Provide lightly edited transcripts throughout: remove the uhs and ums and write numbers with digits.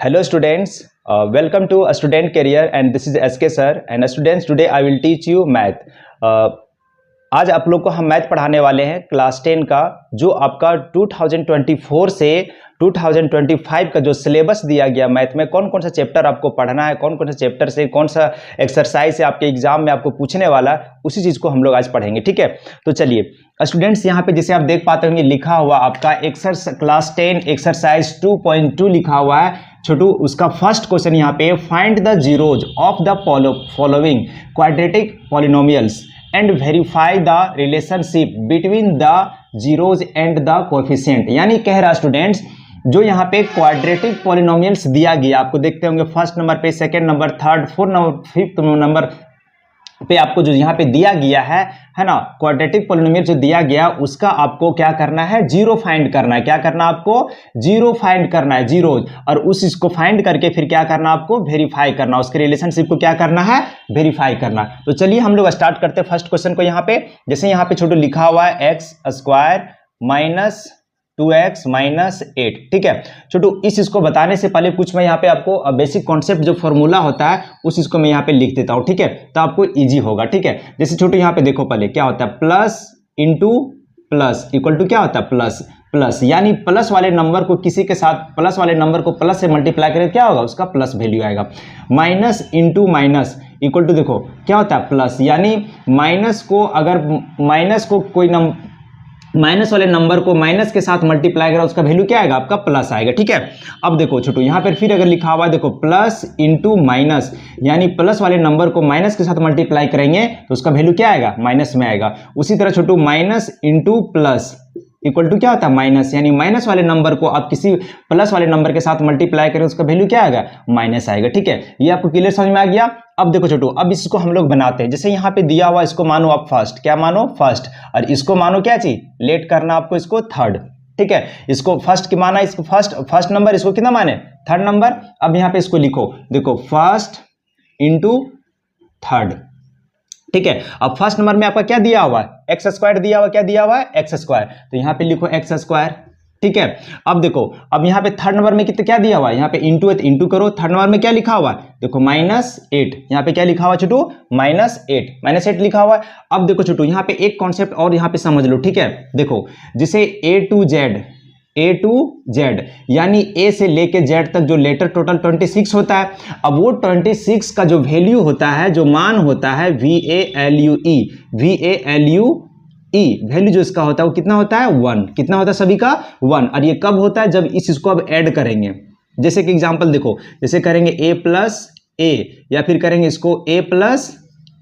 Hello students, welcome to a student career and this is SK sir and students today I will teach you math. आज आप लोग को हम math पढ़ाने वाले हैं क्लास 10 का जो आपका 2024 से 2025 का जो सिलेबस दिया गया मैथ में कौन कौन सा चैप्टर आपको पढ़ना है, कौन कौन सा चैप्टर से कौन सा एक्सरसाइज से आपके एग्जाम में आपको पूछने वाला, उसी चीज़ को हम लोग आज पढ़ेंगे। ठीक है, तो चलिए स्टूडेंट्स यहाँ पे जैसे आप देख पाते होंगे लिखा हुआ आपका क्लास 10 एक्सरसाइज 2.2 लिखा हुआ है छोटू। उसका फर्स्ट क्वेश्चन यहाँ पे find the zeros of the following quadratic polynomials and verify the relationship between the zeros and the coefficient. यानी कह रहा स्टूडेंट्स जो यहाँ पे क्वाड्रेटिक पॉलिनोमियल्स दिया गया आपको देखते होंगे फर्स्ट नंबर पे, second number, third, fourth number, fifth number पे आपको जो यहाँ पे दिया गया है ना, क्वाड्रेटिक पॉलिनोमियल जो दिया गया उसका आपको क्या करना है, जीरो फाइंड करना है। क्या करना है आपको, जीरो फाइंड करना है, जीरो, और उस इसको फाइंड करके फिर क्या करना आपको, वेरीफाई करना, उसके रिलेशनशिप को क्या करना है, वेरीफाई करना। तो चलिए हम लोग स्टार्ट करते हैं फर्स्ट क्वेश्चन को। यहाँ पे जैसे यहाँ पे छोटू लिखा हुआ है x square minus 2x minus 8। ठीक है छोटू, इस चीज को बताने से पहले कुछ मैं यहाँ पे आपको बेसिक कॉन्सेप्ट जो फॉर्मूला होता है उस चीज को मैं यहाँ पे लिख देता हूँ। ठीक है, तो आपको इजी होगा। ठीक है, जैसे छोटू यहाँ पे देखो पहले क्या होता है, plus into plus equal to क्या होता है, प्लस प्लस, यानी प्लस वाले नंबर को किसी के साथ प्लस वाले नंबर को प्लस से मल्टीप्लाई करें क्या होगा, उसका प्लस वैल्यू आएगा। Minus into minus equal to देखो क्या होता है, प्लस, यानी माइनस को अगर माइनस को कोई माइनस वाले नंबर को माइनस के साथ मल्टीप्लाई करा उसका वैल्यू क्या आएगा, आपका प्लस आएगा। ठीक है, अब देखो छोटू यहाँ पर फिर अगर लिखा हुआ है देखो प्लस इंटू माइनस, यानी प्लस वाले नंबर को माइनस के साथ मल्टीप्लाई करेंगे तो उसका वैल्यू क्या आएगा, माइनस में आएगा। उसी तरह छोटू minus into plus equal to क्या होता है, माइनस, यानी माइनस वाले नंबर को आप किसी प्लस वाले नंबर के साथ मल्टीप्लाई करें उसका वैल्यू क्या आएगा, माइनस आएगा। ठीक है, ये आपको क्लियर समझ में आ गया। अब देखो छोटू, अब इसको हम लोग बनाते हैं। जैसे यहाँ पे दिया हुआ इसको मानो आप फर्स्ट, क्या मानो, फर्स्ट, और इसको मानो क्या चीज, लेट करना आपको इसको थर्ड। ठीक है, इसको फर्स्ट की माना, इसको फर्स्ट नंबर, इसको कितना माने, थर्ड नंबर। अब यहाँ पे इसको लिखो देखो फर्स्ट इंटू थर्ड। ठीक है, अब फर्स्ट नंबर में आपका क्या दिया हुआ है, एक्स स्क्वायर दिया हुआ, क्या दिया हुआ है, एक्स स्क्वायर, तो यहाँ पे लिखो एक्स स्क्वायर। ठीक है, अब देखो अब यहाँ पे थर्ड नंबर में कितना क्या दिया हुआ है, यहाँ पे इंटू है तो इंटू करो। थर्ड नंबर में क्या लिखा हुआ है, देखो माइनस 8, यहाँ पे क्या लिखा हुआ है छोटू, माइनस 8 लिखा हुआ है। अब देखो छोटू यहाँ पे एक कॉन्सेप्ट और यहाँ पे समझ लो। ठीक है, देखो जैसे ए टू जेड यानी ए से लेके जेड तक जो लेटर टोटल 26 होता है। अब वो 26 का जो वैल्यू होता है, जो मान होता है VALUE वैल्यू जो इसका होता है वो कितना होता है, 1। कितना होता है सभी का, 1। और ये कब होता है, जब इस चीज को अब ऐड करेंगे। जैसे कि एग्जांपल देखो, जैसे करेंगे a प्लस ए या फिर करेंगे इसको a प्लस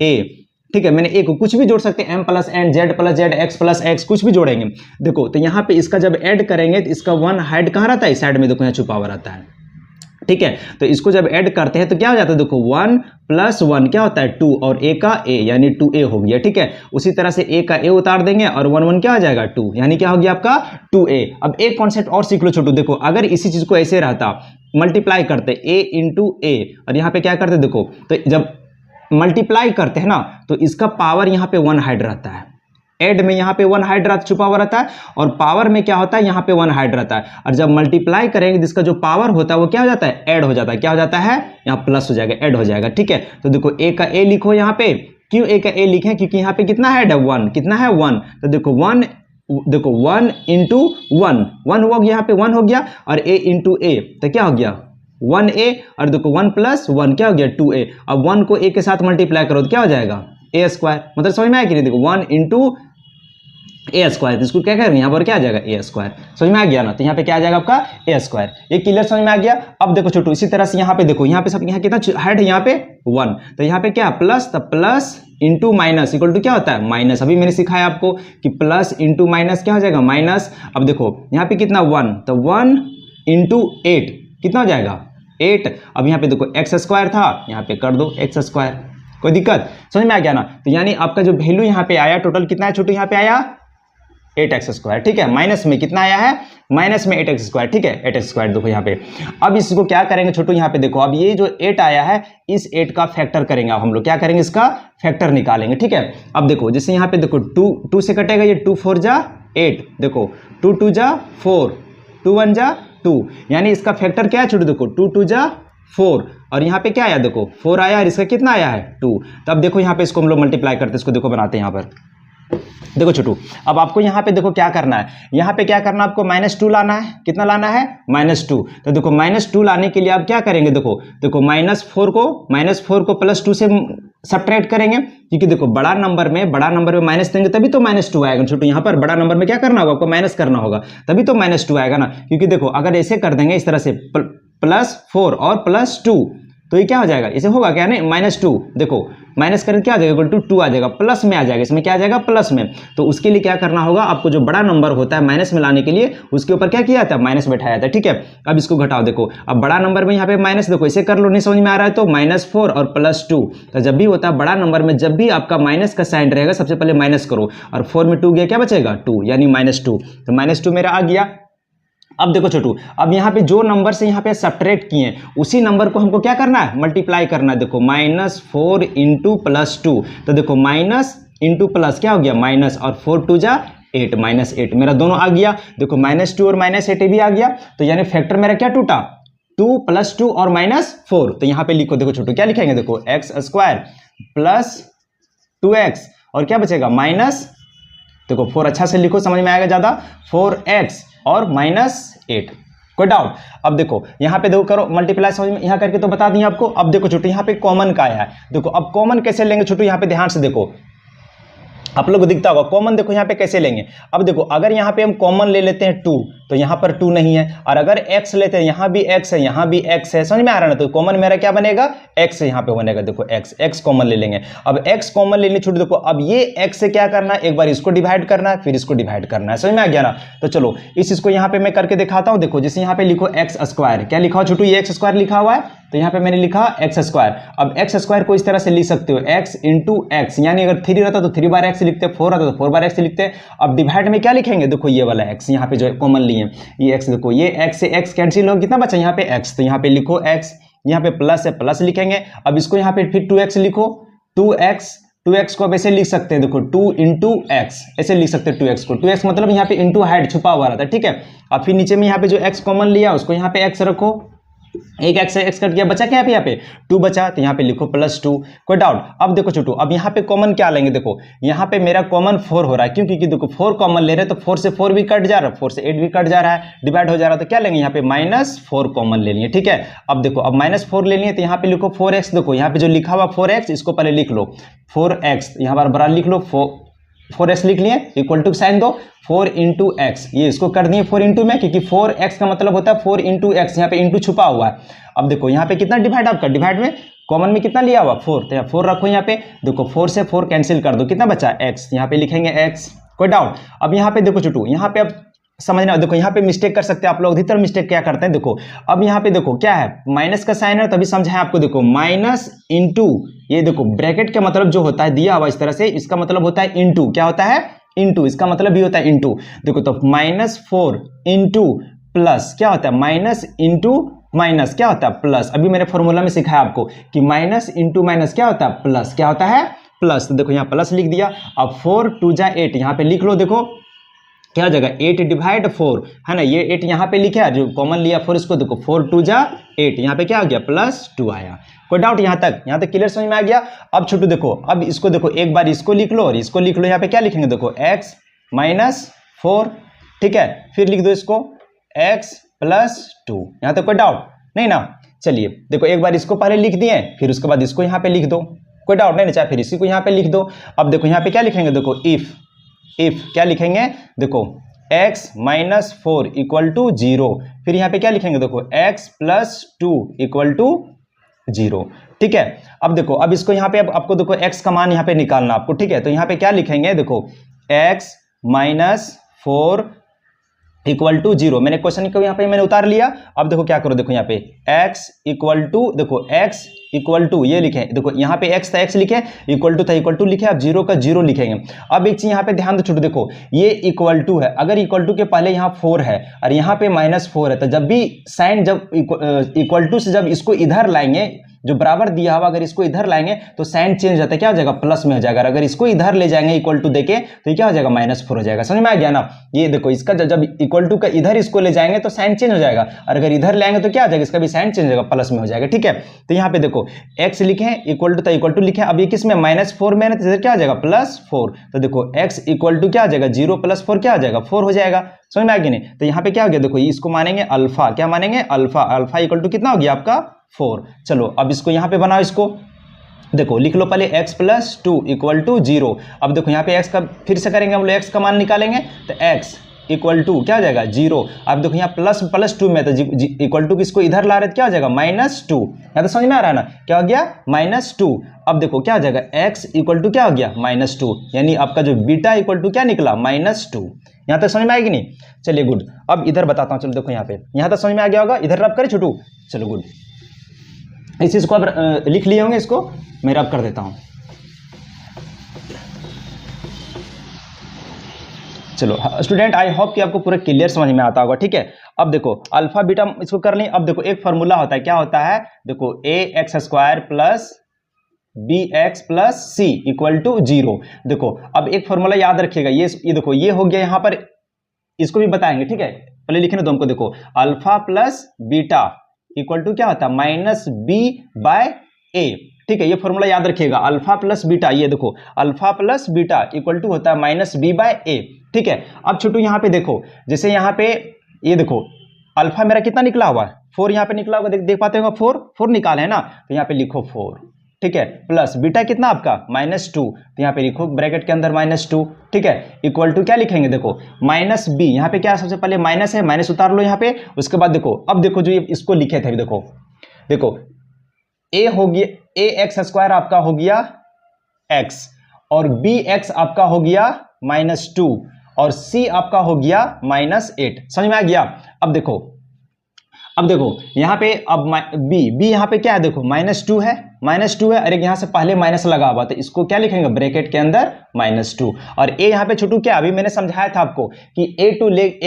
ए। ठीक है, मैंने एक कुछ भी जोड़ सकते हैं, m plus n, z plus z, x plus x, कुछ भी जोड़ेंगे। देखो तो यहाँ पे इसका जब ऐड करेंगे तो इसका 1 हाइड कहाँ रहता है, इस साइड में देखो यहाँ छुपा हुआ रहता है। ठीक है, तो इसको जब ऐड करते हैं तो क्या हो जाता है, देखो 1 प्लस 1 क्या होता है 2, और a का a यानी 2a हो गया। ठीक है, उसी तरह से a का a उतार देंगे और 1 1 क्या हो जाएगा 2, यानी क्या हो गया आपका 2a। अब एक कॉन्सेप्ट और सीख लो छोटू, देखो अगर इसी चीज को ऐसे रहता, मल्टीप्लाई करते a इंटू ए, और यहाँ पे क्या करते देखो, तो जब मल्टीप्लाई करते हैं ना तो इसका पावर यहाँ पे 1 हाइड रहता है, ऐड में यहाँ पे 1 हाइड रहता, छुपा हुआ रहता है, और पावर में क्या होता है, यहाँ पे 1 हाइड रहता है। और जब मल्टीप्लाई करेंगे जिसका जो पावर होता है वो क्या हो जाता है, ऐड हो जाता है। क्या हो जाता है, यहाँ प्लस हो जाएगा, ऐड हो जाएगा। ठीक है, तो देखो ए का ए लिखो यहाँ पे, क्यों ए का ए लिखें, क्योंकि यहाँ पे कितना हेड है, 1। कितना है 1, तो देखो 1 इंटू 1 हो गया, यहाँ पे 1 हो गया, और a इंटू ए तो क्या हो गया 1a, और देखो 1 प्लस 1 क्या हो गया 2a। अब 1 को a के साथ मल्टीप्लाई करो तो क्या हो जाएगा a स्क्वायर। मतलब समझ में आया कि नहीं, देखो 1 इंटू ए स्क्वायर, तो इसको क्या करेंगे यहाँ पर क्या आ जाएगा a स्क्वायर। समझ में आ गया ना, तो यहाँ पे क्या आ जाएगा आपका a स्क्वायर। ये क्लियर समझ में आ गया। अब देखो छोटू इसी तरह से यहाँ पे देखो, यहाँ पे सब यहाँ कितना हेड है, यहाँ पे 1, तो यहाँ पे क्या प्लस, तो plus into minus equal to क्या होता है, माइनस। अभी मैंने सिखाया आपको कि प्लस इंटू माइनस क्या हो जाएगा, माइनस। अब देखो यहाँ पे कितना 1, तो 1 इंटू 8 कितना हो जाएगा 8। अब यहाँ पे देखो एक्स स्क्वायर था, यहाँ पे कर दो एक्स स्क्वायर, कोई दिक्कत, समझ में आ गया ना। तो यानी आपका जो वैल्यू यहाँ पे आया टोटल कितना है छोटू, यहाँ पे आया 8x स्क्वायर। ठीक है, माइनस में कितना आया है, माइनस में 8x स्क्वायर। ठीक है, 8x स्क्वायर देखो यहाँ पे। अब इसको क्या करेंगे छोटू, यहाँ पे देखो अब ये जो 8 आया है इस 8 का फैक्टर करेंगे। अब हम लोग क्या करेंगे, इसका फैक्टर निकालेंगे। ठीक है, अब देखो जैसे यहाँ पे देखो 2 से कटेगा, ये 2 4 जा 8, देखो 2 2 जा 4, 2 1 जा 2, यानी इसका फैक्टर क्या है छोटू, देखो 2 2 जा 4 और यहाँ पे क्या आया, देखो 4 आया और इसका कितना आया है 2। तब देखो यहाँ पे इसको हम लोग मल्टीप्लाई करते हैं, इसको देखो बनाते हैं यहाँ पर, देखो छोटू। अब आपको यहाँ पे देखो क्या करना है, यहाँ पे क्या करना है आपको -2 लाना है, कितना लाना है -2। तो देखो -2 लाने के लिए आप क्या करेंगे, देखो -4 को +2 से सब्ट्रैक्ट करेंगे, क्योंकि देखो बड़ा नंबर में माइनस देंगे तभी तो -2 आएगा छोटू। यहाँ पर बड़ा नंबर में क्या करना होगा, आपको माइनस करना होगा, तभी तो -2 आएगा ना। क्योंकि देखो अगर ऐसे कर देंगे इस तरह से +4 और +2 तो ये क्या हो जाएगा, इसे होगा क्या नहीं -2, देखो माइनस करें क्या आ जाएगा, +2 आ जाएगा, प्लस में आ जाएगा, इसमें क्या आ जाएगा प्लस में। तो उसके लिए क्या करना होगा आपको, जो बड़ा नंबर होता है माइनस में लाने के लिए उसके ऊपर क्या किया जाता है, माइनस बैठाया जाता है। ठीक है, अब इसको घटाओ, देखो अब बड़ा नंबर में यहाँ पे माइनस, देखो इसे कर लो, नहीं समझ में आ रहा है तो -4 और +2। तो जब भी होता है बड़ा नंबर में, जब भी आपका माइनस का साइन रहेगा सबसे पहले माइनस करो, और 4 में 2 गया क्या बचेगा 2, यानी -2। तो -2 मेरा आ गया। अब देखो छोटू, अब यहाँ पे जो नंबर से यहाँ पे सब्ट्रैक्ट किए उसी नंबर को हमको क्या करना है, मल्टीप्लाई करना है। देखो -4 इंटू +2, तो देखो माइनस इंटू प्लस क्या हो गया माइनस, और 4 2 जा 8, -8 मेरा दोनों आ गया। देखो -2 और -8 भी आ गया, तो यानी फैक्टर मेरा क्या टूटा, 2 + 2 और -4। तो यहाँ पे लिखो, देखो छोटू क्या लिखेंगे, देखो x² + 2x और क्या बचेगा माइनस, देखो 4 अच्छा से लिखो, समझ में आएगा ज्यादा, 4x और -8। कोई डाउट? अब देखो यहाँ पे देखो करो मल्टीप्लाई, समझ में यहाँ करके तो बता दिए आपको। अब देखो छोटू यहाँ पे कॉमन का आया है, देखो अब कॉमन कैसे लेंगे छोटू, यहाँ पे ध्यान से देखो, आप लोग को दिखता होगा कॉमन, देखो यहाँ पे कैसे लेंगे। अब देखो अगर यहाँ पे हम कॉमन ले लेते हैं 2, तो यहाँ पर 2 नहीं है, और अगर x लेते हैं, यहाँ भी x है, यहाँ भी x है, समझ में आ रहा है ना। तो कॉमन मेरा क्या बनेगा, x यहाँ पे बनेगा, देखो x कॉमन ले लेंगे। अब x कॉमन लेने छोड़, देखो अब ये x से क्या करना है, एक बार इसको डिवाइड करना है, फिर इसको डिवाइड करना है, समझ में आ गया ना। तो चलो इसको यहाँ पे मैं करके दिखाता हूँ। देखो जैसे यहाँ पे लिखो x², क्या लिखा हो छोटू, ये x² लिखा हुआ है, तो यहाँ पे मैंने लिखा x²। अब x² को इस तरह से लिख सकते हो, x इंटू x, यानी अगर 3 रहता तो 3 बार x लिखते, 4 रहता तो 4 बार x लिखते। अब डिवाइड में क्या लिखेंगे, देखो ये वाला x यहाँ पे जो कॉमन लिए ये x, देखो ये x से x कैंसिल हो, कितना बचा यहाँ पे x, तो यहाँ पे लिखो x, यहाँ पे प्लस है प्लस लिखेंगे। अब इसको यहाँ पे फिर 2x लिखो, 2x को अब ऐसे लिख सकते हैं, देखो 2 इंटू x ऐसे लिख सकते हैं 2x को, 2x मतलब यहाँ पे इंटू हाइट छुपा हुआ रहता है। ठीक है, अब फिर नीचे में यहाँ पे जो x कॉमन लिया उसको यहाँ पे x रखो, एक x से x कट गया, बचा क्या यहाँ पे 2 बचा, तो यहाँ पे लिखो +2। कोई डाउट? अब देखो छोटू, अब यहाँ पे कॉमन क्या लेंगे, देखो यहाँ पे मेरा कॉमन 4 हो रहा है, क्योंकि देखो 4 कॉमन ले रहे हैं, तो 4 से 4 भी कट जा रहा है, 4 से 8 भी कट जा रहा है, डिवाइड हो जा रहा है, तो क्या लेंगे यहाँ पे -4 कॉमन ले लिए। ठीक है, अब देखो अब -4 ले लिए, तो यहाँ पे लिखो 4x, देखो यहाँ पे जो लिखा हुआ 4x इसको पहले लिख लो, 4x यहाँ पर बड़ा लिख लो, 4x लिख लिए, इक्वल टू साइन दो, 4 इंटू x, ये इसको कर दिए 4 इंटू में, क्योंकि 4x का मतलब होता है 4 इंटू x, यहाँ पे इंटू छुपा हुआ है। अब देखो यहाँ पे कितना डिवाइड, आपका डिवाइड में कॉमन में कितना लिया हुआ 4, तो यहाँ 4 रखो, यहाँ पे देखो 4 से 4 कैंसिल कर दो, कितना बचा x, यहाँ पे लिखेंगे x। कोई डाउट? अब यहाँ पे देखो छोटू, यहाँ पे अब समझना, देखो यहाँ पे मिस्टेक कर सकते हैं आप लोग, अधिकतर मिस्टेक क्या करते हैं, देखो अब यहाँ पे देखो क्या है, माइनस का साइन है, तभी समझाएं आपको, देखो माइनस इंटू, ये देखो ब्रैकेट का मतलब जो होता है दिया हुआ इस तरह से, इसका मतलब होता है इंटू, क्या होता है इंटू, इसका मतलब भी होता है इंटू। देखो तो -4 इंटू प्लस क्या होता है, माइनस इंटू माइनस क्या होता है प्लस। अभी मैंने फॉर्मूला में सिखाया आपको कि माइनस इंटू माइनस क्या होता है प्लस, क्या होता है प्लस। तो देखो यहाँ प्लस लिख दिया। अब 4 2 जा 8 यहाँ पे लिख लो, देखो क्या हो जाएगा 8 डिवाइड 4 है ना, ये 8 यहाँ पे लिखा जो कॉमन लिया 4, इसको देखो 4 2 जा 8, यहाँ पे क्या आ गया +2 आया। कोई डाउट यहाँ तक क्लियर समझ में आ गया? अब छोटू देखो, अब इसको देखो एक बार इसको लिख लो और इसको लिख लो, यहाँ पे क्या लिखेंगे देखो x -4, ठीक है, फिर लिख दो इसको x +2, यहाँ तक कोई डाउट नहीं ना। चलिए देखो एक बार इसको पहले लिख दिए, फिर उसके बाद इसको यहाँ पे लिख दो, कोई डाउट नहीं, चाहे फिर इसी को यहाँ पे लिख दो। अब देखो यहाँ पे क्या लिखेंगे, देखो इफ क्या लिखेंगे, देखो x -4 = 0, फिर यहाँ पे क्या लिखेंगे, देखो x +2 = 0, ठीक है। अब देखो अब इसको यहाँ पे अब आपको देखो x का मान यहाँ पे निकालना आपको, ठीक है, तो यहाँ पे क्या लिखेंगे, देखो x -4 = 0, मैंने क्वेश्चन को यहाँ पे मैंने उतार लिया। अब देखो क्या करो, देखो यहाँ पे x = देखो x इक्वल टू ये लिखे, देखो यहाँ पे x था x लिखे, इक्वल टू था इक्वल टू लिखे, अब 0 का 0 लिखेंगे। अब एक चीज यहाँ पे ध्यान दो छोटू, देखो ये इक्वल टू है, अगर इक्वल टू के पहले यहाँ 4 है और यहाँ पे -4 है, तो जब भी साइन जब इक्वल टू से जब इसको इधर लाएंगे, जो बराबर दिया हुआ अगर इसको इधर लाएंगे तो साइन चेंज हो जाता है, क्या हो जाएगा प्लस में हो जाएगा। अगर इसको इधर ले जाएंगे इक्वल टू देके तो ये क्या हो जाएगा -4 हो जाएगा। समझ में आ गया ना। ये देखो इसका जब इक्वल टू का इधर इसको ले जाएंगे तो साइन चेंज हो जाएगा, और अगर इधर ले आएंगे तो क्या हो जाएगा, इसका भी साइन चेंज हो जाएगा, प्लस में हो जाएगा। ठीक है, तो यहाँ पे देखो x लिखे हैं, इक्वल टू था इक्वल टू लिखे, अब ये किस में -4 में है तो इधर क्या हो जाएगा +4, तो देखो x इक्वल टू क्या हो जाएगा 0 + 4 क्या हो जाएगा 4 हो जाएगा। समझ में आ गया नहीं। तो यहाँ पे क्या हो गया, देखो इसको मानेंगे अल्फा, क्या मानेंगे अल्फा, अल्फा इक्वल टू कितना हो गया आपका 4। चलो अब इसको यहाँ पे बनाओ, इसको देखो लिख लो पहले x + 2 = 0। अब देखो यहाँ पे x का फिर से करेंगे हम लोग, x का मान निकालेंगे तो x इक्वल टू क्या हो जाएगा 0। अब देखो यहाँ ++2 में तो इक्वल टू किसको इधर ला रहे तो क्या हो जाएगा -2। यहाँ तो समझ में आ रहा है ना, क्या हो गया -2। अब देखो क्या हो जाएगा x इक्वल टू क्या हो गया -2, यानी आपका जो बीटा इक्वल टू क्या निकला -2। यहाँ तक समझ में आएगी नहीं। चलिए गुड, अब इधर बताता हूँ। चलो देखो यहाँ तक समझ में आ गया होगा, इधर रब करे छोटू। चलो गुड, इस चीज को आप लिख लिए होंगे, इसको मैं रब कर देता हूँ। चलो स्टूडेंट, आई होप कि आपको पूरा क्लियर समझ में आता होगा। ठीक है, अब देखो अल्फा बीटा इसको कर लें। अब देखो एक फार्मूला होता है, क्या होता है, देखो ax² + bx + c = 0। देखो अब एक फार्मूला याद रखिएगा, ये देखो ये हो गया, यहाँ पर इसको भी बताएंगे। ठीक है, पहले लिखने दो हमको। देखो अल्फा + बीटा इक्वल टू क्या होता है -b/a। ठीक है, ये फॉर्मूला याद रखिएगा, अल्फा + बीटा, ये देखो अल्फा + बीटा इक्वल टू होता है -b/a। ठीक है, अब छोटू यहाँ पे देखो, जैसे यहाँ पे ये देखो अल्फा मेरा कितना निकला हुआ है 4, यहाँ पे निकला होगा, देख पाते होगा 4 निकाले है ना, तो यहाँ पे लिखो 4। ठीक है, प्लस बीटा कितना आपका -2, तो यहाँ पे लिखो ब्रैकेट के अंदर -2। ठीक है, इक्वल टू क्या लिखेंगे, देखो -b, यहाँ पे क्या सबसे पहले माइनस है, माइनस उतार लो यहाँ पे। उसके बाद देखो, अब देखो जो इसको लिखे थे, देखो a हो गया ax² आपका हो गया x, और bx आपका हो गया -2, और c आपका हो गया -8। समझ में आ गया। अब देखो यहाँ पे अब b यहाँ पे क्या है, देखो -2 है, अरे यहाँ से पहले माइनस लगा हुआ, तो इसको क्या लिखेंगे ब्रैकेट के अंदर -2। और a यहाँ पे छोटू क्या, अभी मैंने समझाया था आपको कि a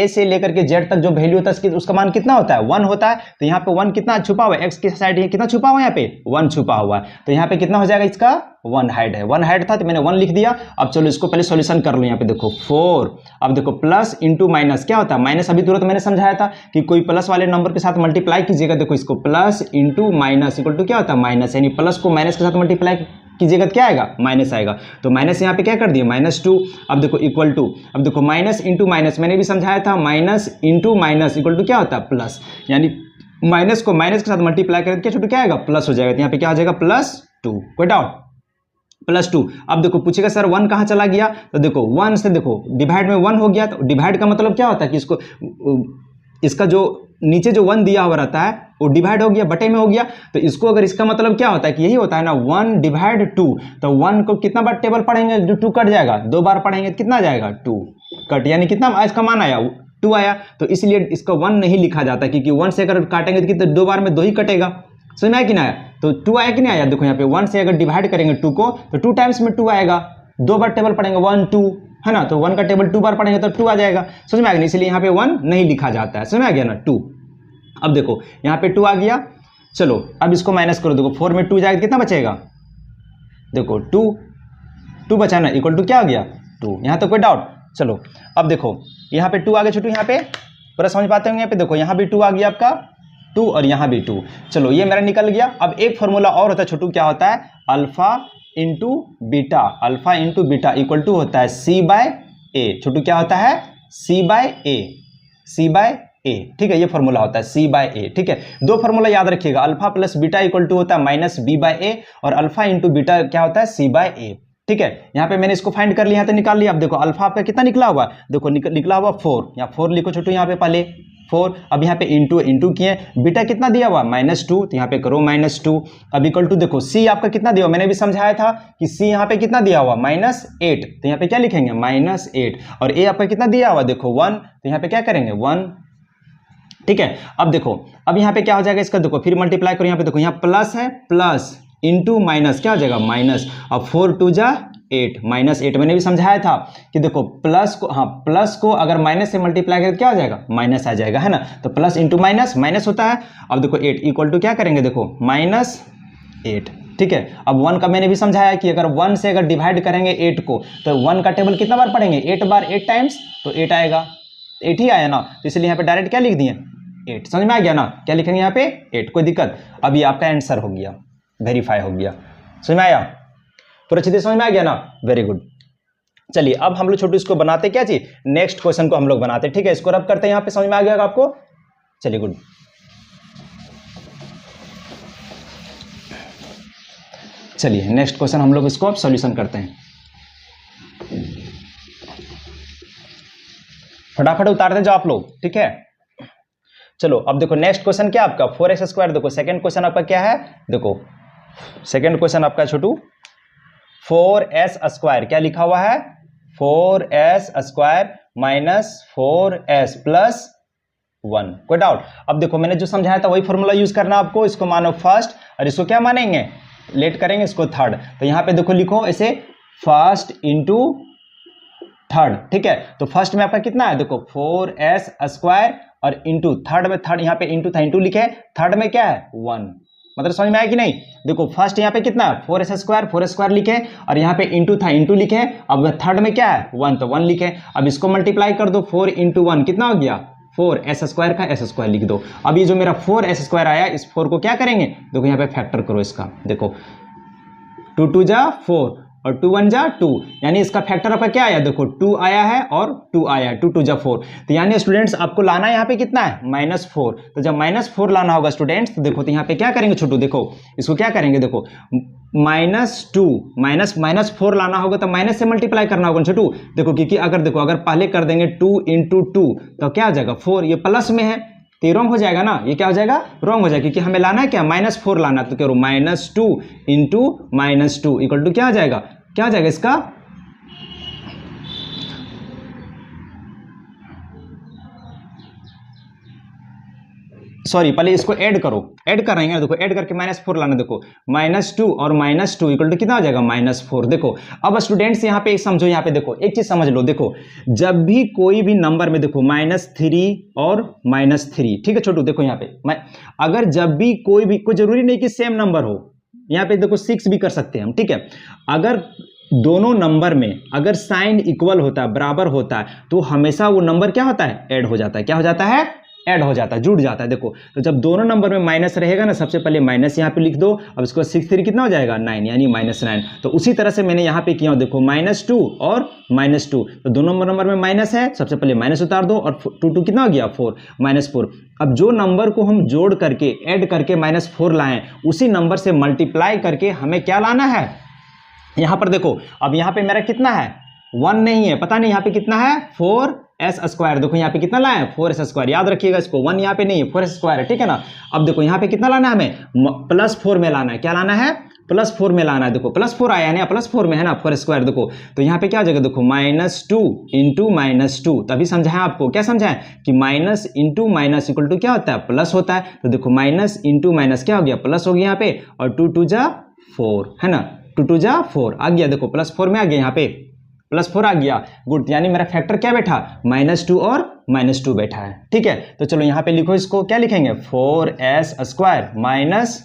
से लेकर के z तक जो वैल्यू होता है उसका मान कितना होता है 1 होता है। तो यहाँ पे 1 कितना छुपा हुआ है, x की साइड कितना छुपा हुआ है, यहाँ पे 1 छुपा हुआ है, तो यहाँ पे कितना हो जाएगा, इसका 1 हाइड है, 1 हाइड था तो मैंने 1 लिख दिया। अब चलो इसको पहले सॉल्यूशन कर लो। यहाँ पे देखो 4, अब देखो प्लस इंटू माइनस क्या होता है, माइनस अभी तुरंत मैंने समझाया था कि कोई प्लस वाले नंबर के साथ मल्टीप्लाई कीजिएगा। देखो इसको plus into minus equal to क्या होता है माइनस, यानी प्लस को माइनस के साथ मल्टीप्लाई कीजिएगा क्या आएगा, माइनस आएगा। तो माइनस यहाँ पे क्या कर दिया -2। अब देखो इक्वल टू, अब देखो माइनस इंटू माइनस मैंने भी समझाया था, minus into minus equal to क्या होता है प्लस, यानी माइनस को माइनस के साथ मल्टीप्लाई करें क्या छोटू क्या आएगा, प्लस हो जाएगा। तो यहाँ पे क्या आ जाएगा +2, कोई डाउट, +2। अब देखो पूछेगा सर 1 कहाँ चला गया, तो देखो 1 से देखो डिवाइड में 1 हो गया, तो डिवाइड का मतलब क्या होता है कि इसका जो नीचे जो 1 दिया हुआ रहता है वो डिवाइड हो गया, बटे में हो गया। तो इसको अगर इसका मतलब क्या होता है कि यही होता है ना 1 डिवाइड 2, तो 1 को कितना बार टेबल पढ़ेंगे, जो 2 कट जाएगा, 2 बार पढ़ेंगे तो कितना जाएगा 2 कट, यानी कितना इसका मान आया 2 आया। तो इसलिए इसका 1 नहीं लिखा जाता, क्योंकि 1 से अगर काटेंगे तो कितने 2 बार में 2 ही कटेगा। समझ में आया कि नहीं आया, तो 2 आया कि नहीं आया। देखो यहाँ पे 1 से अगर डिवाइड करेंगे 2 को तो 2 टाइम्स में 2 आएगा, 2 बार टेबल पढ़ेंगे 1 2 है ना, तो 1 का टेबल 2 बार पढ़ेंगे तो 2 आ जाएगा। समझ में आ गया, इसलिए यहाँ पे 1 नहीं लिखा जाता है। समझ में आ गया ना 2। अब देखो यहाँ पे 2 आ गया, चलो अब इसको माइनस करो, देखो 4 में 2 जाएगा कितना बचेगा, देखो 2 बचा ना, इक्वल टू क्या आ गया 2। यहाँ तो कोई डाउट। चलो अब देखो यहाँ पे 2 आ गया छोटू, यहाँ पे पूरा समझ पाते होंगे। यहाँ पे देखो यहाँ भी 2 आ गया आपका 2, और यहाँ भी 2। चलो ये मेरा निकल गया। अब एक फॉर्मूला और होता है छोटू, क्या होता है alpha into beta equal to होता है C/A। छोटू क्या होता है C/A। ठीक है, ये फॉर्मूला होता है C/A। ठीक है, 2 फॉर्मूला याद रखिएगा, alpha plus beta equal to होता है -B/A, और अल्फा इंटू बीटा क्या होता है C/A। ठीक है, यहाँ पे मैंने इसको फाइंड कर लिया, यहाँ तो निकाल लिया। अब देखो अल्फा आपका कितना निकला हुआ, देखो निकला हुआ 4, यहाँ 4 लिखो छोटू, यहाँ पे पहले 4। अब यहाँ पे इंटू किए, बीटा कितना दिया हुआ -2, तो यहाँ पे करो -2। अब इक्वल टू देखो C आपका कितना दिया हुआ, मैंने भी समझाया था कि C यहाँ पे कितना दिया हुआ -8, तो यहाँ पे क्या लिखेंगे -8। और A आपका कितना दिया हुआ देखो 1, तो यहाँ पे क्या करेंगे 1 ठीक है। अब देखो, अब यहाँ पे क्या हो जाएगा इसका, देखो फिर मल्टीप्लाई करो, यहाँ पे देखो, यहाँ प्लस है, प्लस इंटू माइनस क्या हो जाएगा माइनस। अब 4 2 जा 8, -8 मैंने भी समझाया था कि देखो प्लस को, हाँ प्लस को अगर माइनस से मल्टीप्लाई करें तो क्या हो जाएगा, माइनस आ जाएगा, है ना। तो प्लस इंटू माइनस, माइनस होता है। अब देखो 8 इक्वल टू क्या करेंगे, देखो -8, ठीक है। अब 1 का मैंने भी समझाया कि अगर 1 से अगर डिवाइड करेंगे 8 को तो 1 का टेबल कितना बार पढ़ेंगे, 8 बार, 8 टाइम्स, तो 8 आएगा, 8 ही आया ना, तो इसलिए यहाँ पे डायरेक्ट क्या लिख दिए 8। समझ में आ गया ना, क्या लिखेंगे यहाँ पे 8, कोई दिक्कत। अब ये आपका आंसर हो गया, वेरीफाई हो गया। समझ में आया, पूरा अच्छे से समझ में आ गया ना, वेरी गुड। चलिए अब हम लोग छोटू इसको बनाते क्या चीज, नेक्स्ट क्वेश्चन को हम लोग बनाते, ठीक है। इसको रब करते हैं यहाँ पे, समझ में आ गया आपको। चलिए गुड। चलिए नेक्स्ट क्वेश्चन हम लोग इसको अब सॉल्यूशन करते हैं, फटाफट उतारते जाओ आप लोग, ठीक है। चलो अब देखो नेक्स्ट क्वेश्चन क्या आपका 4x²। देखो सेकंड क्वेश्चन आपका क्या है, देखो सेकंड क्वेश्चन आपका छोटू 4s² क्या लिखा हुआ है, 4s² माइनस 4s प्लस 1। कोई डाउट। अब देखो मैंने जो समझाया था वही फॉर्मूला यूज करना आपको, इसको मानो फर्स्ट और इसको क्या मानेंगे, लेट करेंगे इसको थर्ड। तो यहां पे देखो लिखो ऐसे फर्स्ट इंटू थर्ड, ठीक है। तो फर्स्ट में आपका कितना है, देखो 4s² और इंटू थर्ड में, थर्ड यहाँ पे इंटू था, इंटू लिखे, थर्ड में क्या है 1। मतलब समझ में आया कि नहीं। देखो फर्स्ट यहाँ पे कितना है 4s² लिखे और यहाँ पे इंटू था, इंटू लिखे। अब थर्ड में क्या है 1, तो 1 लिखे। अब इसको मल्टीप्लाई कर दो, 4 इंटू 1 कितना हो गया 4s² का s² लिख दो। अब ये जो मेरा 4s² आया, इस 4 को क्या करेंगे, देखो यहाँ पे फैक्टर करो इसका, देखो 2 2 जा 4 और 2 1 जा 2, यानी इसका फैक्टर आपका क्या आया, देखो 2 आया है और 2 आया है, 2 2 जा 4। तो यानी स्टूडेंट्स आपको लाना है यहाँ पे कितना है -4। तो जब -4 लाना होगा स्टूडेंट्स, तो देखो तो यहाँ पे क्या करेंगे छोटू, देखो इसको क्या करेंगे, देखो -2 -4 लाना होगा तो माइनस से मल्टीप्लाई करना होगा छोटू। देखो क्योंकि अगर देखो अगर पहले कर देंगे 2 इंटू 2 तो क्या आ जाएगा 4, ये प्लस में है तो ये रॉन्ग हो जाएगा ना, ये क्या हो जाएगा रॉन्ग हो जाएगा, क्योंकि हमें लाना है क्या -4 लाना। तो करो -2 इंटू -2 इक्वल टू क्या आ जाएगा, क्या आ जाएगा इसका, सॉरी पहले इसको ऐड करो, ऐड कर रहे हैं, देखो ऐड करके -4 लाना, देखो -2 और -2 इक्वल टू कितना हो जाएगा -4। देखो अब स्टूडेंट्स यहाँ पे समझो, यहाँ पे देखो एक चीज समझ लो, देखो जब भी कोई भी नंबर में देखो -3 और -3, ठीक है छोटू। देखो यहाँ पे अगर जब भी कोई जरूरी नहीं कि सेम नंबर हो, यहाँ पे देखो 6 भी कर सकते हैं हम, ठीक है। अगर दोनों नंबर में अगर साइन इक्वल होता है, बराबर होता है, तो हमेशा वो नंबर क्या होता है, ऐड हो जाता है। क्या हो जाता है, ऐड हो जाता है, जुड़ जाता है। देखो तो जब दोनों नंबर में माइनस रहेगा ना, सबसे पहले माइनस यहाँ पे लिख दो। अब इसको 6 3 कितना हो जाएगा 9, यानी -9। तो उसी तरह से मैंने यहाँ पे किया, देखो -2 और -2, तो दोनों नंबर में माइनस है, सबसे पहले माइनस उतार दो और 2 2 कितना हो गया 4, -4। अब जो नंबर को हम जोड़ करके ऐड करके -4 लाएं, उसी नंबर से मल्टीप्लाई करके हमें क्या लाना है, यहां पर देखो अब यहां पे मेरा कितना है 1 नहीं है, पता नहीं यहाँ पे कितना है 4s²। देखो यहाँ पे कितना लाए हैं 4s², याद रखिएगा इसको, 1 यहाँ पे नहीं है, 4s² है, ठीक है ना। अब देखो यहाँ पे कितना लाना है हमें, +4 में लाना है। क्या लाना है, +4 में लाना है। देखो +4 आया है ना, +4 में है ना 4²। देखो तो यहाँ पे क्या हो जाएगा, देखो -2 इंटू -2, तभी समझाएं आपको, क्या समझाएं कि minus into minus equal to क्या होता है, प्लस होता है। तो देखो माइनस इंटू माइनस क्या हो गया, प्लस हो गया यहाँ पे, और 2 2 जा 4 है ना, 2 2 जा 4 आ गया। देखो +4 में आ गया, यहाँ पे +4 आ गया, गुड। यानी मेरा फैक्टर क्या बैठा, -2 और -2 बैठा है, ठीक है। तो चलो यहाँ पे लिखो, इसको क्या लिखेंगे 4s² माइनस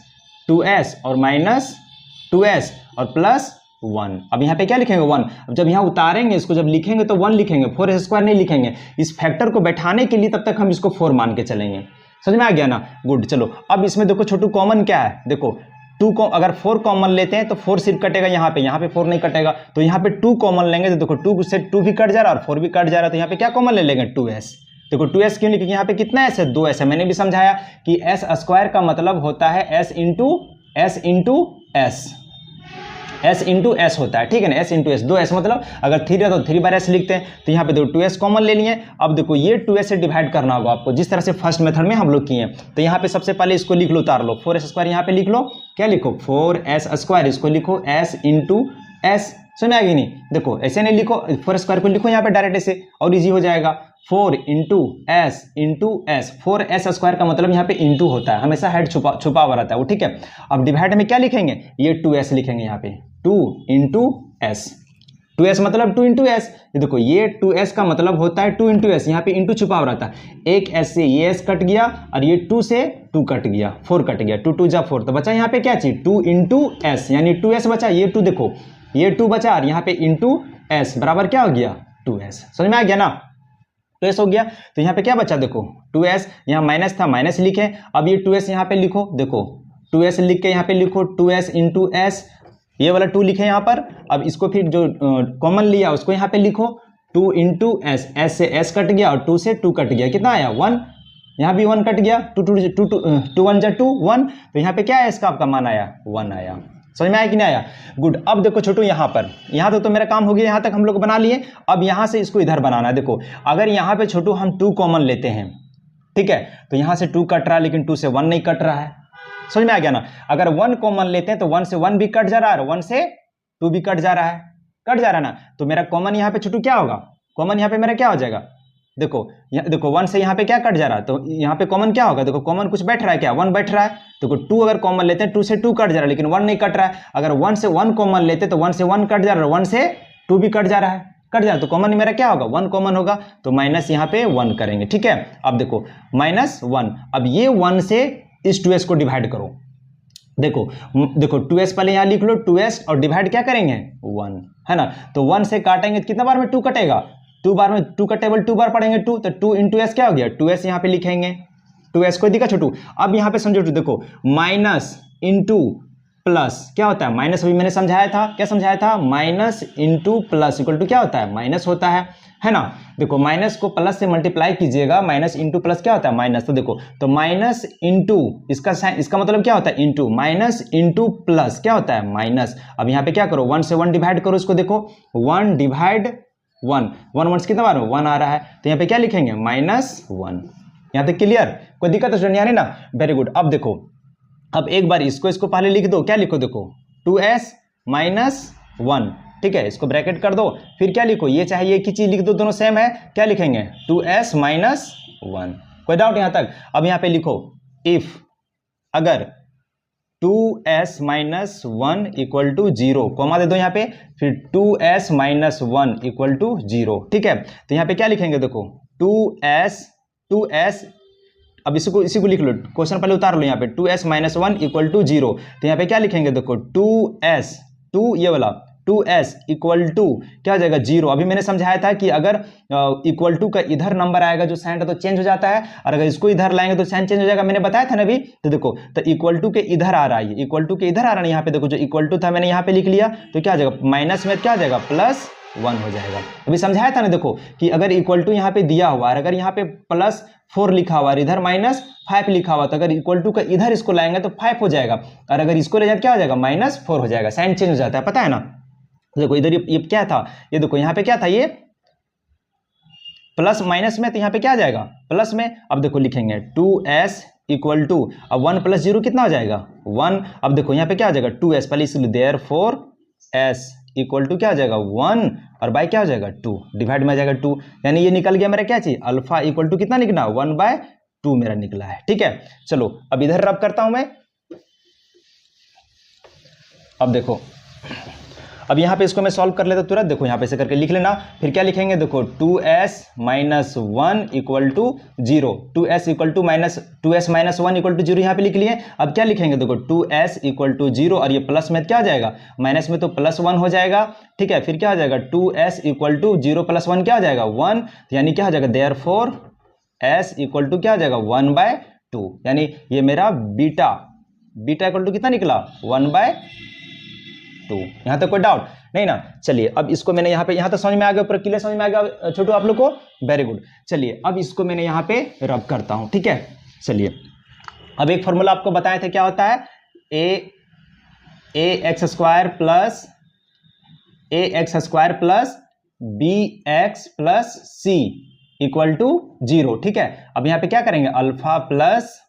2s और -2s और +1। अब यहाँ पे क्या लिखेंगे 1। अब जब यहाँ उतारेंगे इसको, जब लिखेंगे तो 1 लिखेंगे, 4s² नहीं लिखेंगे। इस फैक्टर को बैठाने के लिए तब तक हम इसको 4 मान के चलेंगे। समझ में आ गया ना, गुड। चलो अब इसमें देखो छोटू कॉमन क्या है, देखो 2 को अगर 4 कॉमन लेते हैं तो 4 सिर्फ कटेगा, यहाँ पे 4 नहीं कटेगा। तो यहाँ पे 2 कॉमन लेंगे तो देखो 2 से 2 भी कट जा रहा है और 4 भी कट जा रहा है। तो यहाँ पे क्या कॉमन ले लेंगे 2s। देखो 2s क्यों, क्योंकि यहाँ पे कितना s है, 2s है। मैंने भी समझाया कि s² का मतलब होता है s इंटू s होता है, ठीक है ना, s इंटू s। 2s मतलब अगर 3 है तो 3 बार s लिखते हैं। तो यहाँ पे देखो 2s कॉमन ले लिए। अब देखो ये 2s से डिवाइड करना होगा आपको, जिस तरह से फर्स्ट मेथड में हम लोग किए। तो यहाँ पे सबसे पहले इसको लिख लो, उतार लो, 4s² यहाँ पे लिख लो, क्या लिखो 4s², इसको लिखो s इंटू s समझ में आएगी नहीं? देखो ऐसे नहीं लिखो, 4 स्क्वायर को लिखो यहाँ पे डायरेक्ट ऐसे और इजी हो जाएगा। 4 इंटू एस, 4s स्क्वायर का मतलब यहाँ पे इंटू होता है, हमेशा हेड छुपा हुआ रहता है वो, ठीक है। अब डिवाइड में क्या लिखेंगे, ये 2s लिखेंगे यहाँ पे, 2 इंटू एस, 2s मतलब 2 इंटू एस। ये देखो ये 2s का मतलब होता है 2 इंटू एस, यहाँ पे इंटू छुपा हुआ रहता है। एक s से ये s कट गया और ये 2 से 2 कट गया, 4 कट गया, 2 2 जा 4, तो बचा यहाँ पे क्या चीज, 2 इंटू एस, यानी 2s बचा, ये 2 देखो ये 2 बचा और यहाँ पे इंटू एस बराबर क्या हो गया, 2s। समझ में आ गया ना, 2s हो गया। तो यहाँ पे क्या बचा, देखो 2s, यहाँ माइनस था माइनस लिखे, अब ये 2s यहाँ पे लिखो, देखो 2s लिख के यहाँ पे लिखो 2s इंटू एस, ये वाला 2 लिखे यहाँ पर। अब इसको फिर जो कॉमन लिया उसको यहाँ पे लिखो, 2 इंटू एस, एस से एस कट गया और 2 से 2 कट गया, कितना आया 1, यहाँ भी 1 कट गया, 2 1 जा 2 1, तो यहाँ पे क्या है इसका आपका मान आया 1 आया। समझ में आया कि नहीं आया? गुड। अब देखो छोटू यहाँ पर, यहाँ तक तो मेरा काम हो गया, यहाँ तक हम लोग बना लिए। अब यहाँ से इसको इधर बनाना है। देखो अगर यहाँ पे छोटू हम 2 कॉमन लेते हैं, ठीक है, तो यहाँ से 2 कट रहा है लेकिन 2 से 1 नहीं कट रहा है। समझ में आ गया ना? अगर 1 कॉमन लेते हैं तो 1 से 1 भी कट जा रहा है और 1 से 2 भी कट जा रहा है, कट जा रहा है ना। तो मेरा कॉमन यहाँ पे छोटू क्या होगा, कॉमन यहाँ पे मेरा क्या हो जाएगा, देखो देखो 1 से यहाँ पे क्या कट जा रहा है, तो यहाँ पे कॉमन क्या होगा, देखो कॉमन कुछ बैठ रहा है क्या, 1 बैठ रहा है। देखो 2 अगर कॉमन लेते हैं 2 से 2 कट जा रहा है लेकिन 1 नहीं कट रहा है। अगर 1 से 1 कॉमन लेते हैं तो 1 से 1 कट जा रहा है, 1 से 2 भी कट जा रहा है, कट जा रहा है, तो कॉमन मेरा क्या होगा 1 कॉमन होगा, तो माइनस यहाँ पे 1 करेंगे, ठीक है। अब देखो -1, अब ये 1 से इस 2s को डिवाइड करो, देखो 2s पहले यहाँ लिख लो 2s और डिवाइड क्या करेंगे 1, है ना। तो 1 से काटेंगे तो कितना बार में 2 कटेगा, 2 बार में 2 कटेबल 2 बार पढ़ेंगे 2, तो 2 इंटू एस क्या हो गया 2s यहाँ पे लिखेंगे, 2s को दिखा छोटू। अब यहाँ पे समझो, देखो माइनस इंटू प्लस क्या होता है, माइनस अभी मैंने समझाया था, क्या समझाया था, minus into plus equal to क्या होता है, माइनस होता है ना। देखो माइनस को प्लस से मल्टीप्लाई कीजिएगा, माइनस इंटू प्लस क्या होता है माइनस, तो देखो तो माइनस इंटू इसका मतलब क्या होता है इंटू, माइनस इंटू प्लस क्या होता है माइनस। अब यहाँ पे क्या करो 1 से 1 डिवाइड करो इसको, देखो 1 डिवाइड 1, 1 कितना बार 1 आ रहा है, तो यहाँ पे क्या लिखेंगे -1। यहाँ तक क्लियर, कोई दिक्कत तो नहीं आ रही ना, वेरी गुड। अब देखो अब एक बार इसको पहले लिख दो, क्या लिखो, देखो 2s - 1, ठीक है, इसको ब्रैकेट कर दो, फिर क्या लिखो, ये चाहे ये की चीज लिख दो, दोनों सेम है, क्या लिखेंगे 2s - 1। कोई डाउट यहाँ तक? अब यहाँ पे लिखो इफ अगर 2s - 1 इक्वल टू 0, कॉमा दे दो यहाँ पे, फिर 2s - 1 इक्वल टू 0, ठीक है। तो यहाँ पे क्या लिखेंगे, देखो 2s, अब इसी को लिख लो, क्वेश्चन पहले उतार लो यहाँ पे, 2s - 1 इक्वल टू 0, तो यहाँ पे क्या लिखेंगे, देखो 2 ये वाला 2s इक्वल टू क्या हो जाएगा 0। अभी मैंने समझाया था कि अगर इक्वल टू का इधर नंबर आएगा जो साइन तो चेंज हो जाता है, और अगर इसको इधर लाएंगे तो साइन चेंज हो जाएगा, मैंने बताया था ना अभी। तो देखो तो इक्वल टू के इधर आ रहा है, इक्वल टू के इधर आ रहा है यहाँ पे, देखो जो इक्वल टू था मैंने यहाँ पे लिख लिया, तो क्या हो जाएगा माइनस में क्या हो जाएगा +1 हो जाएगा। अभी समझाया था ना, देखो कि अगर इक्वल टू यहाँ पे दिया हुआ है, अगर यहाँ पे +4 लिखा हुआ है, इधर -5 लिखा हुआ, तो अगर इक्वल टू का इधर इसको लाएंगे तो 5 हो जाएगा, और अगर इसको ले जाए क्या हो जाएगा -4 हो जाएगा, साइन चेंज हो जाता है, पता है ना। देखो इधर ये क्या था, ये देखो यहाँ पे क्या था, ये प्लस माइनस में, तो यहाँ पे क्या आ जाएगा प्लस में। अब देखो लिखेंगे 2s इक्वल टू, अब 1 + 0 कितना हो जाएगा 1। अब देखो यहाँ पे क्या हो जाएगा 2s, पहले इसलिए देयरफॉर s इक्वल टू क्या हो जाएगा 1 और बाय क्या हो जाएगा 2, डिवाइड में आ जाएगा 2, यानी ये निकल गया मेरा क्या चीज, अल्फा इक्वल टू कितना निकला 1/2 मेरा निकला है, ठीक है। चलो अब इधर रब करता हूं मैं। अब देखो अब यहाँ पे इसको मैं सॉल्व कर लेता तुरंत, देखो यहाँ पे ऐसे करके लिख लेना, फिर क्या लिखेंगे, देखो 2s - 1 equal to 0, 2s - 1 equal to 0 यहाँ पे लिख लिए। अब क्या लिखेंगे, देखो 2s इक्वल टू 0, और ये प्लस में क्या हो जाएगा माइनस में, तो +1 हो जाएगा, ठीक है। फिर क्या हो जाएगा 2s इक्वल टू 0 + 1 क्या हो जाएगा 1, यानी क्या हो जाएगा देयरफॉर s इक्वल टू क्या हो जाएगा 1/2, यानी ये मेरा बीटा इक्वल टू कितना निकला 1/2। यहाँ तक कोई डाउट नहीं ना? चलिए अब इसको मैंने यहाँ पे, यहाँ तक समझ में आ गया, ऊपर क्लियर समझ में आ गया छोटू आप लोग को, वेरी गुड। चलिए अब इसको मैंने यहाँ पे रब करता हूँ, ठीक है। चलिए अब एक फॉर्मूला आपको बताए थे, क्या होता है ax² plus bx plus c equal to 0, ठीक है। अब यहाँ पे क्या करेंगे, alpha plus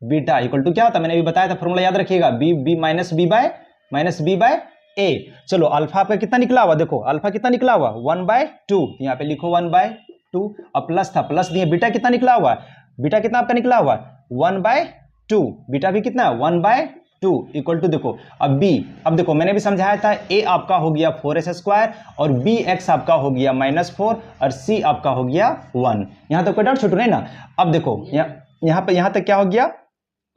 beta equal to क्या होता है, मैंने अभी बताया था फॉर्मूला, याद रखिएगा b - b/2 ए। चलो अल्फा आपका कितना निकला हुआ, देखो अल्फा कितना निकला हुआ 1/2, यहाँ पे लिखो 1/2। अब प्लस था, प्लस दिए, बीटा कितना निकला हुआ, बीटा कितना आपका निकला हुआ 1/2, बीटा भी कितना 1/2 इक्वल टू, देखो अब बी, अब देखो मैंने भी समझाया था, ए आपका हो गया 4s² और बी एक्स आपका हो गया -4 और सी आपका हो गया 1। यहाँ तक कोई डाउट छोटू नहीं ना। अब देखो यहाँ तक क्या हो गया,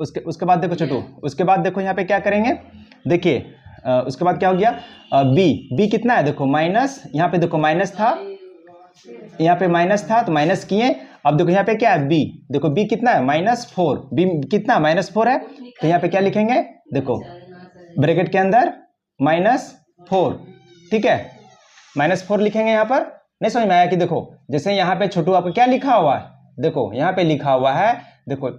उसके बाद देखो छोटू, उसके बाद देखो यहाँ पे क्या करेंगे, देखिए उसके बाद क्या हो गया, बी कितना है, देखो माइनस, यहाँ पे देखो माइनस था, यहाँ पे माइनस था तो माइनस किए। अब देखो यहाँ पे क्या है बी, देखो बी कितना है -4, बी कितना -4 है, तो यहाँ पे क्या लिखेंगे, देखो ब्रैकेट के अंदर -4, ठीक है, -4 लिखेंगे। यहाँ पर नहीं समझ में आया कि देखो जैसे यहाँ पे छोटू आपको क्या लिखा हुआ है, देखो यहाँ पे लिखा हुआ है, देखो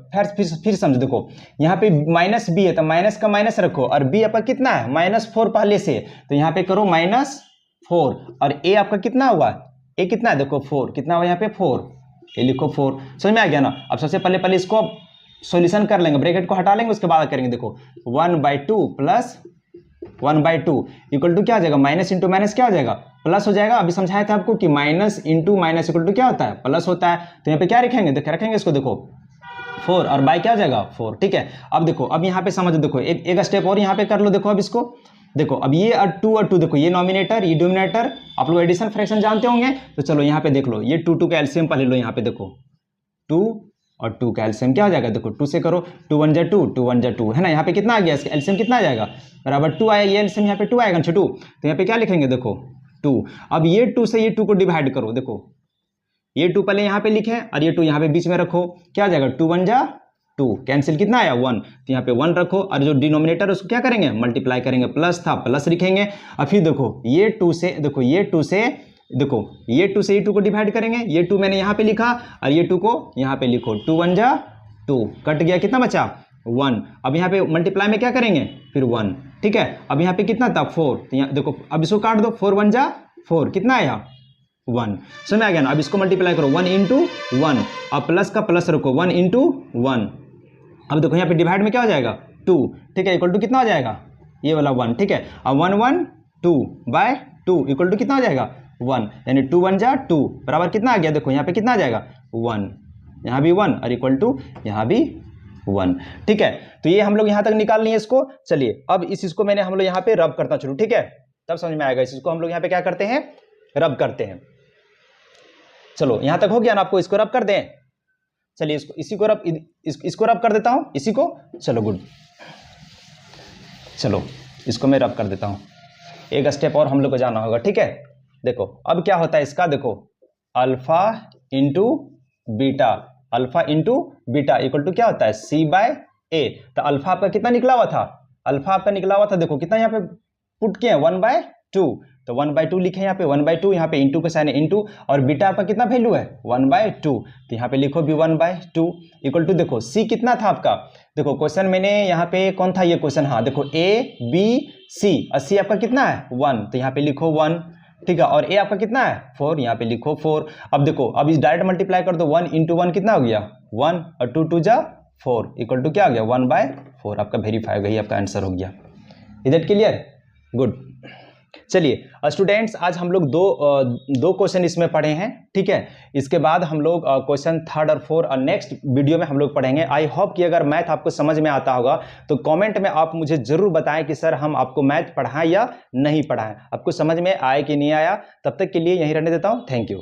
फिर समझो, देखो यहाँ पे -b है तो माइनस का माइनस रखो, और b आपका कितना है -4 पहले से, तो यहाँ पे करो -4, और a आपका कितना हुआ, a कितना है, देखो 4, कितना हुआ यहाँ पे 4, ये लिखो 4। समझ में आ गया ना। अब सबसे पहले इसको सॉल्यूशन कर लेंगे, ब्रैकेट को हटा लेंगे, उसके बाद करेंगे, देखो 1/2 प्लस 1/2 इक्वल टू क्या हो जाएगा, माइनस इंटू माइनस क्या हो जाएगा, प्लस हो जाएगा। अभी समझाया था आपको कि minus into minus equal to क्या होता है, प्लस होता है। तो यहाँ पे क्या रखेंगे, देखो रखेंगे इसको, देखो 4 और बाई क्या हो जाएगा 4, ठीक है। अब देखो अब यहाँ पे समझो, देखो एक स्टेप और यहाँ पे कर लो, देखो अब इसको देखो, अब ये और 2 देखो, ये नॉमिनेटर ये डिनोमिनेटर, आप लोग एडिशन फ्रैक्शन जानते होंगे, तो चलो यहाँ पे देख लो, ये 2 का एलसीएम पहले लो, यहाँ पे देखो 2 और 2 का एलसीएम क्या हो जाएगा, देखो 2 से करो, 2 1 जा 2, 2 1 जा 2 है ना। यहाँ पे कितना आ गया, इसका एलसीएम कितना आ जाएगा, बराबर 2 आया, ये एलसीएम यहाँ पे 2 आएगा छोटू, तो यहाँ पे क्या लिखेंगे, देखो 2। अब ये 2 से ये 2 को डिवाइड करो, देखो ये 2 पहले यहाँ पे लिखे और ये 2 यहाँ पे बीच में रखो, क्या आ जाएगा 2 1 जा 2, कैंसिल कितना आया 1, तो यहाँ पे 1 रखो, और जो डिनोमिनेटर उसको क्या करेंगे, मल्टीप्लाई करेंगे, प्लस था प्लस लिखेंगे। और फिर देखो ये 2 से, देखो ये 2 से, देखो ये 2 से ये 2 को डिवाइड करेंगे, ये 2 मैंने यहाँ पे लिखा और ये 2 को यहाँ पे लिखो, 2 1 जा 2, कट गया, कितना बचा 1। अब यहाँ पे मल्टीप्लाई में क्या करेंगे, फिर 1, ठीक है। अब यहाँ पे कितना था 4, तो यहाँ देखो अब इसको काट दो, 4 1 जा 4, कितना आया 1। समझ आ गया ना। अब इसको मल्टीप्लाई करो, 1 इंटू 1, अब प्लस का प्लस रखो, 1 इंटू 1। अब देखो यहाँ पे डिवाइड में क्या हो जाएगा 2, ठीक है, इक्वल टू कितना हो जाएगा, ये वाला 1, ठीक है। अब 1 1 2 बाय 2 इक्वल टू कितना हो जाएगा 1, यानी 2 1 जा 2 बराबर कितना आ गया, देखो यहाँ पे कितना आ जाएगा 1, यहाँ भी 1 और इक्वल टू यहाँ भी 1, ठीक है। तो ये हम लोग यहाँ तक निकाल लिए इसको। चलिए अब इस चीज को मैंने हम लोग यहाँ पे रब करना शुरू, ठीक है, तब समझ में आएगा। इस चीज को हम लोग यहाँ पे क्या करते हैं, रब करते हैं। चलो यहाँ तक हो गया ना, आपको इसको रब कर दें। चलिए इसको रब कर देता हूं, इसी को, चलो गुड, चलो इसको मैं रब कर देता हूं। एक स्टेप और हम लोग को जाना होगा, ठीक है। देखो अब क्या होता है इसका, देखो alpha into beta, alpha into beta equal to क्या होता है c/a। तो अल्फा आपका कितना निकला हुआ था, अल्फा आपका निकला हुआ था, देखो कितना यहाँ पे पुट किए 1/2, तो 1/2 लिखे यहाँ पे 1/2, यहाँ पे इंटू का साइन है इंटू, और बीटा आपका कितना वैल्यू है 1/2, तो यहाँ पे लिखो भी 1/2 इक्वल टू, देखो c कितना था आपका, देखो क्वेश्चन मैंने यहाँ पे कौन था ये क्वेश्चन, हाँ देखो a b c, और c आपका कितना है 1, तो यहाँ पे लिखो 1, ठीक है, और a आपका कितना है 4, यहाँ पे लिखो 4। अब देखो अब इस डायरेक्ट मल्टीप्लाई कर दो, 1 इंटू 1 कितना हो गया 1, और 2 2 जा 4 इक्वल टू क्या हो गया 1/4, आपका वेरीफाई हो गई, आपका आंसर हो गया। Is that clear, good. चलिए स्टूडेंट्स, आज हम लोग दो क्वेश्चन इसमें पढ़े हैं, ठीक है। इसके बाद हम लोग क्वेश्चन 3 और 4 और नेक्स्ट वीडियो में हम लोग पढ़ेंगे। आई होप कि अगर मैथ आपको समझ में आता होगा तो कमेंट में आप मुझे जरूर बताएं कि सर हम आपको मैथ पढ़ाएं या नहीं पढ़ाएं, आपको समझ में आया कि नहीं आया। तब तक के लिए यहीं रहने देता हूं, थैंक यू।